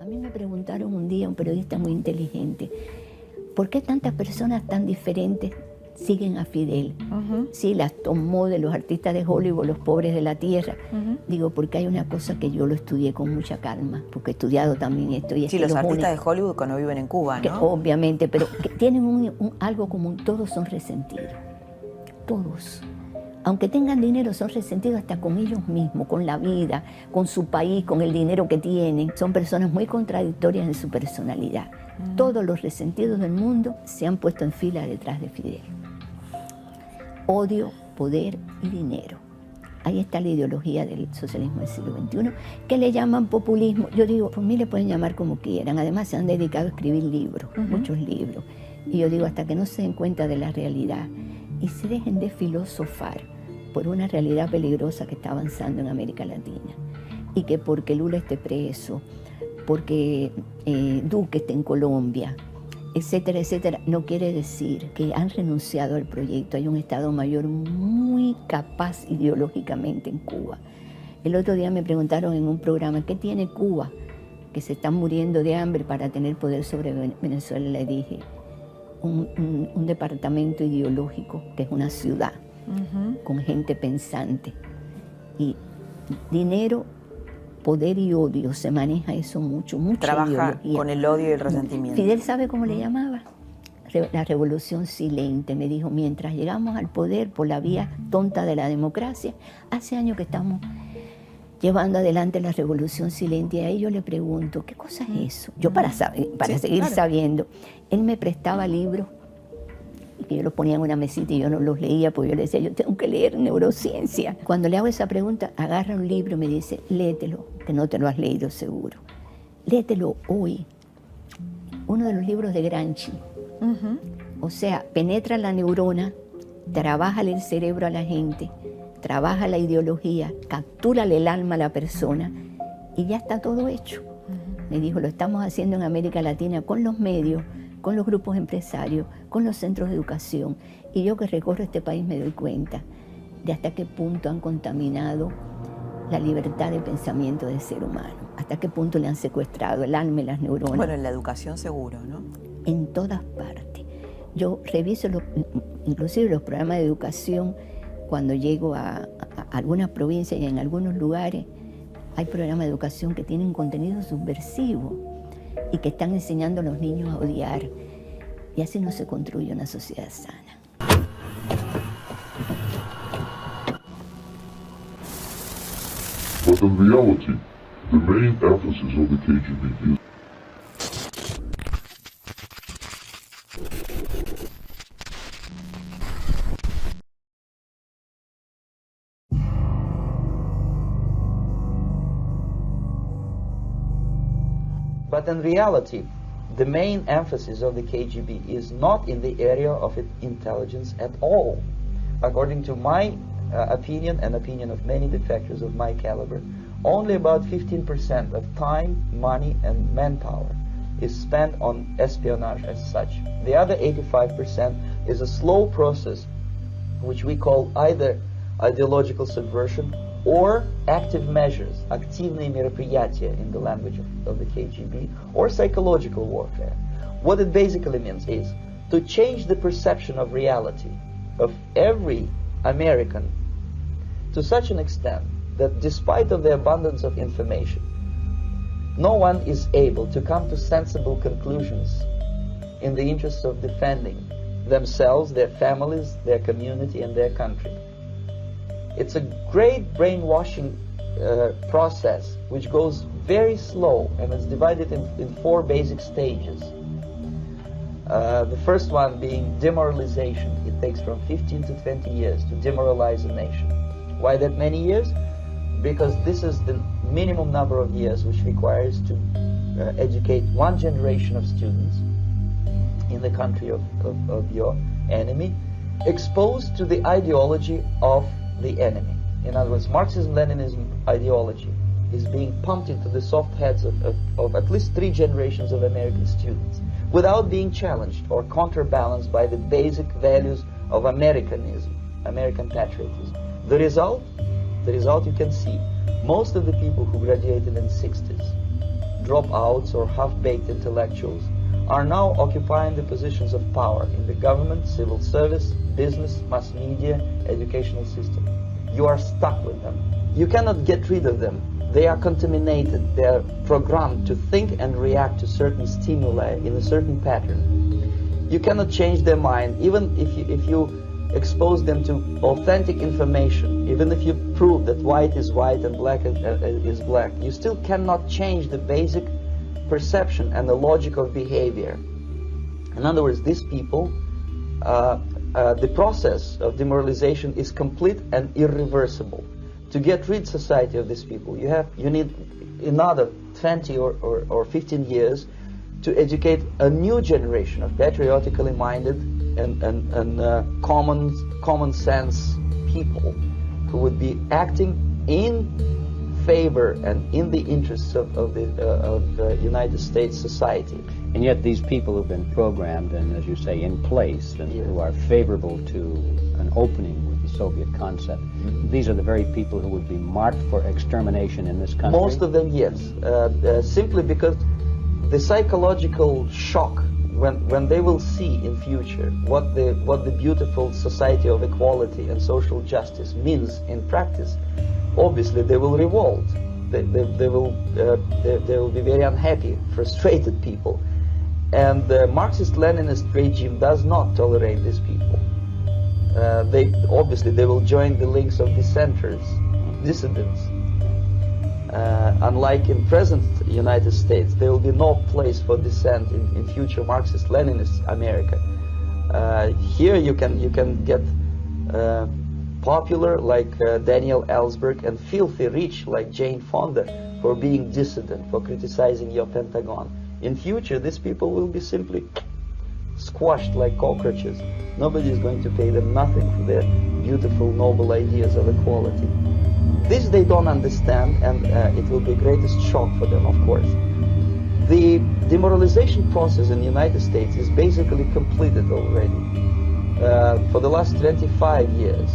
mí me preguntaron un día, un periodista muy inteligente, ¿por qué tantas personas tan diferentes siguen a Fidel? Sí, las tomó de los artistas de Hollywood, los pobres de la tierra. Digo, porque hay una cosa que yo lo estudié con mucha calma, porque he estudiado también esto. Y sí, los artistas de Hollywood cuando viven en Cuba, ¿no? Que, obviamente, pero que tienen algo común, todos son resentidos, todos. Aunque tengan dinero, son resentidos hasta con ellos mismos, con la vida, con su país, con el dinero que tienen. Son personas muy contradictorias en su personalidad. Todos los resentidos del mundo se han puesto en fila detrás de Fidel. Odio, poder y dinero. Ahí está la ideología del socialismo del siglo XXI, que le llaman populismo. Yo digo, por mí le pueden llamar como quieran. Además, se han dedicado a escribir libros, muchos libros. Y yo digo, hasta que no se den cuenta de la realidad y se dejen de filosofar por una realidad peligrosa que está avanzando en América Latina. Y que porque Lula esté preso, porque Duque esté en Colombia, etcétera, etcétera, no quiere decir que han renunciado al proyecto. Hay un Estado Mayor muy capaz ideológicamente en Cuba. El otro día me preguntaron en un programa, ¿qué tiene Cuba? Que se están muriendo de hambre para tener poder sobre Venezuela. Le dije, un departamento ideológico, que es una ciudad, con gente pensante. Y dinero, poder y odio, se maneja eso mucho, mucha trabaja ideología. Con el odio y el resentimiento. Fidel, ¿sabe cómo le llamaba? La revolución silente. Me dijo, mientras llegamos al poder por la vía tonta de la democracia, hace años que estamos llevando adelante la revolución silente. Y a ellos le pregunto, ¿qué cosa es eso? Yo para seguir sabiendo. Él me prestaba libros, que yo los ponía en una mesita y yo no los leía, porque yo le decía, yo tengo que leer neurociencia. Cuando le hago esa pregunta, agarra un libro y me dice, léetelo, que no te lo has leído seguro. Léetelo hoy. Uno de los libros de Gramsci. O sea, penetra la neurona, trabaja el cerebro a la gente, trabaja la ideología, captúrale el alma a la persona y ya está todo hecho. Me dijo, lo estamos haciendo en América Latina con los medios, con los grupos empresarios, con los centros de educación. Y yo que recorro este país me doy cuenta de hasta qué punto han contaminado la libertad de pensamiento del ser humano, hasta qué punto le han secuestrado el alma y las neuronas. Bueno, en la educación seguro, ¿no? En todas partes. Yo reviso inclusive los programas de educación cuando llego a algunas provincias y en algunos lugares hay programas de educación que tienen contenido subversivo y que están enseñando a los niños a odiar. Y así no se construye una sociedad sana. But in reality, the main emphasis of the KGB is But in reality, the main emphasis of the KGB is not in the area of intelligence at all. According to my opinion and opinion of many defectors of my caliber, only about 15% of time, money and manpower is spent on espionage as such. The other 85% is a slow process which we call either ideological subversion or active measures, активные мероприятия in the language of the KGB, or psychological warfare. What it basically means is to change the perception of reality of every American to such an extent that despite of the abundance of information, no one is able to come to sensible conclusions in the interest of defending themselves, their families, their community and their country. It's a great brainwashing process which goes very slow and is divided in 4 basic stages. The first one being demoralization. It takes from 15 to 20 years to demoralize a nation. Why that many years? Because this is the minimum number of years which requires to educate one generation of students in the country of your enemy, exposed to the ideology of the enemy. In other words, Marxism-Leninism ideology is being pumped into the soft heads of at least 3 generations of American students without being challenged or counterbalanced by the basic values of Americanism, American patriotism. The result you can see. Most of the people who graduated in the 60s dropouts or half-baked intellectuals are now occupying the positions of power in the government, civil service, business, mass media, educational system. You are stuck with them. You cannot get rid of them. They are contaminated. They are programmed to think and react to certain stimuli in a certain pattern. You cannot change their mind, even if you expose them to authentic information, even if you prove that white is white and black is black. You still cannot change the basic perception and the logic of behavior. In other words, these people, the process of demoralization is complete and irreversible. To get rid society of these people, you need another 20 or 15 years to educate a new generation of patriotically minded and common sense people who would be acting in favor and in the interests of the United States society. And yet these people who've been programmed and, as you say, in place, and who are favorable to an opening with the Soviet concept, these are the very people who would be marked for extermination in this country? Most of them, yes. Simply because the psychological shock when they will see in future what the beautiful society of equality and social justice means in practice, obviously they will revolt. They will be very unhappy, frustrated people, and the Marxist-Leninist regime does not tolerate these people. Obviously they will join the links of dissenters, dissidents. Unlike in present United States, there will be no place for dissent in future Marxist-Leninist America. Here you can get popular like Daniel Ellsberg and filthy rich like Jane Fonda for being dissident, for criticizing your Pentagon. In future, these people will be simply squashed like cockroaches. Nobody is going to pay them nothing for their beautiful, noble ideas of equality. This they don't understand, and it will be the greatest shock for them, of course. The demoralization process in the United States is basically completed already. For the last 25 years,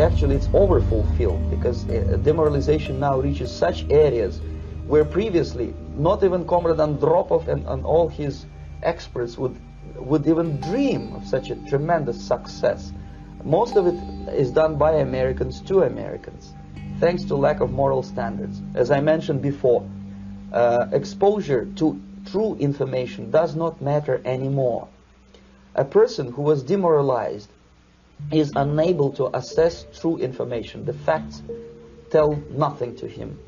actually it's overfulfilled, because demoralization now reaches such areas where previously not even Comrade Andropov and all his experts would even dream of such a tremendous success. Most of it is done by Americans to Americans, thanks to lack of moral standards. As I mentioned before, exposure to true information does not matter anymore. A person who was demoralized is unable to assess true information. The facts tell nothing to him.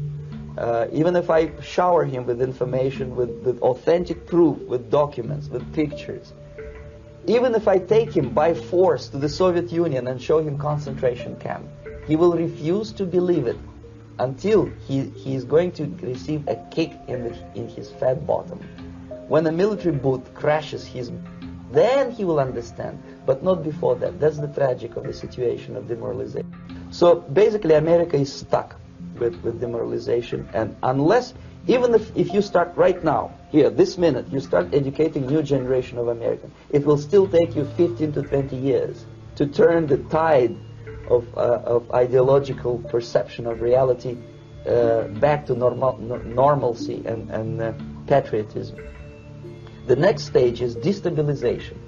Even if I shower him with information, with authentic proof, with documents, with pictures, even if I take him by force to the Soviet Union and show him concentration camp, he will refuse to believe it until he is going to receive a kick in his fat bottom. When a military boot crashes then he will understand, but not before that. That's the tragic of the situation of demoralization. So basically America is stuck with demoralization, and unless, even if you start right now, here, this minute, you start educating new generation of Americans, it will still take you 15 to 20 years to turn the tide of ideological perception of reality back to normalcy and patriotism. The next stage is destabilization.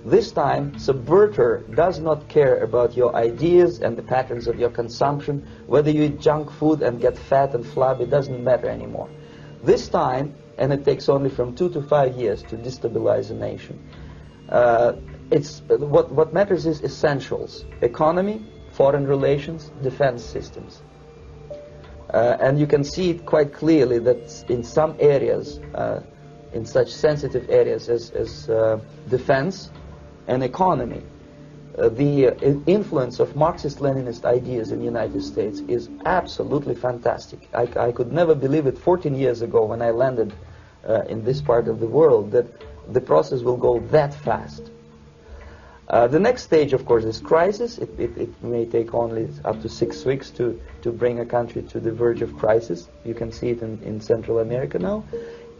This time, subverter does not care about your ideas and the patterns of your consumption. Whether you eat junk food and get fat and flabby, it doesn't matter anymore. This time, and it takes only from 2 to 5 years to destabilize a nation, what matters is essentials: economy, foreign relations, defense systems. And you can see it quite clearly that in some areas, in such sensitive areas as defense and economy, the influence of Marxist-Leninist ideas in the United States is absolutely fantastic. I could never believe it 14 years ago when I landed in this part of the world, that the process will go that fast. The next stage, of course, is crisis. It may take only up to 6 weeks to bring a country to the verge of crisis. You can see it in Central America now.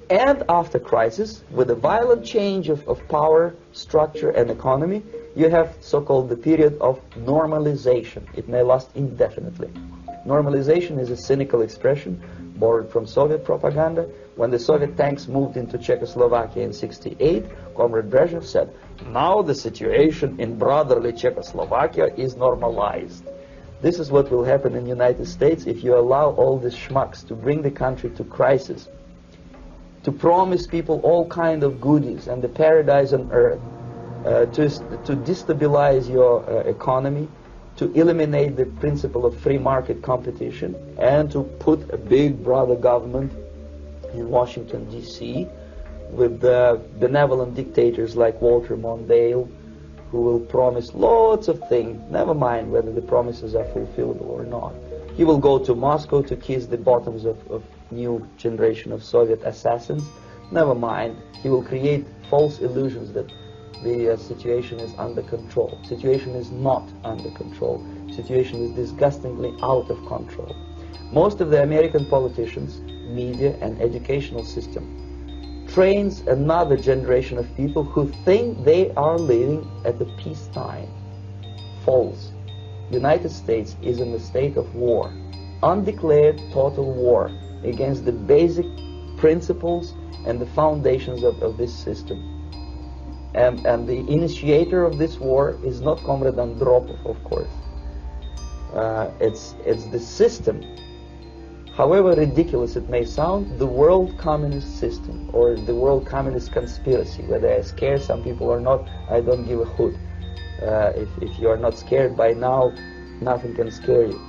And after crisis, with a violent change of power, structure, and economy, you have so-called the period of normalization. It may last indefinitely. Normalization is a cynical expression borrowed from Soviet propaganda. When the Soviet tanks moved into Czechoslovakia in '68, Comrade Brezhnev said, now the situation in brotherly Czechoslovakia is normalized. This is what will happen in the United States if you allow all these schmucks to bring the country to crisis, to promise people all kind of goodies and the paradise on earth, to destabilize your economy, to eliminate the principle of free market competition, and to put a big brother government in Washington, D.C., with benevolent dictators like Walter Mondale, who will promise lots of things, never mind whether the promises are fulfillable or not. He will go to Moscow to kiss the bottoms of new generation of Soviet assassins, never mind. He will create false illusions that the situation is under control. Situation is not under control. Situation is disgustingly out of control. Most of the American politicians, media, and educational system trains another generation of people who think they are living at the peacetime. False. United States is in a state of war, undeclared total war against the basic principles and the foundations of this system. And the initiator of this war is not Comrade Andropov, of course. It's the system. However ridiculous it may sound, the world communist system, or the world communist conspiracy, whether I scare some people or not, I don't give a hoot. If you are not scared by now, nothing can scare you.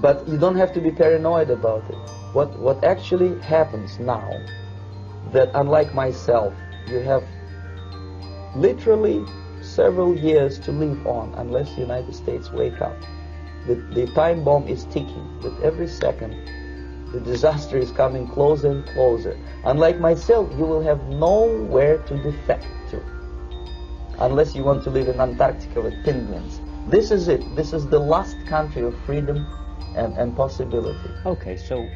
But you don't have to be paranoid about it. What actually happens now, that unlike myself, you have literally several years to live on unless the United States wake up. The time bomb is ticking. With every second, the disaster is coming closer and closer. Unlike myself, you will have nowhere to defect to, unless you want to live in Antarctica with penguins. This is it. This is the last country of freedom and possibility. Okay, so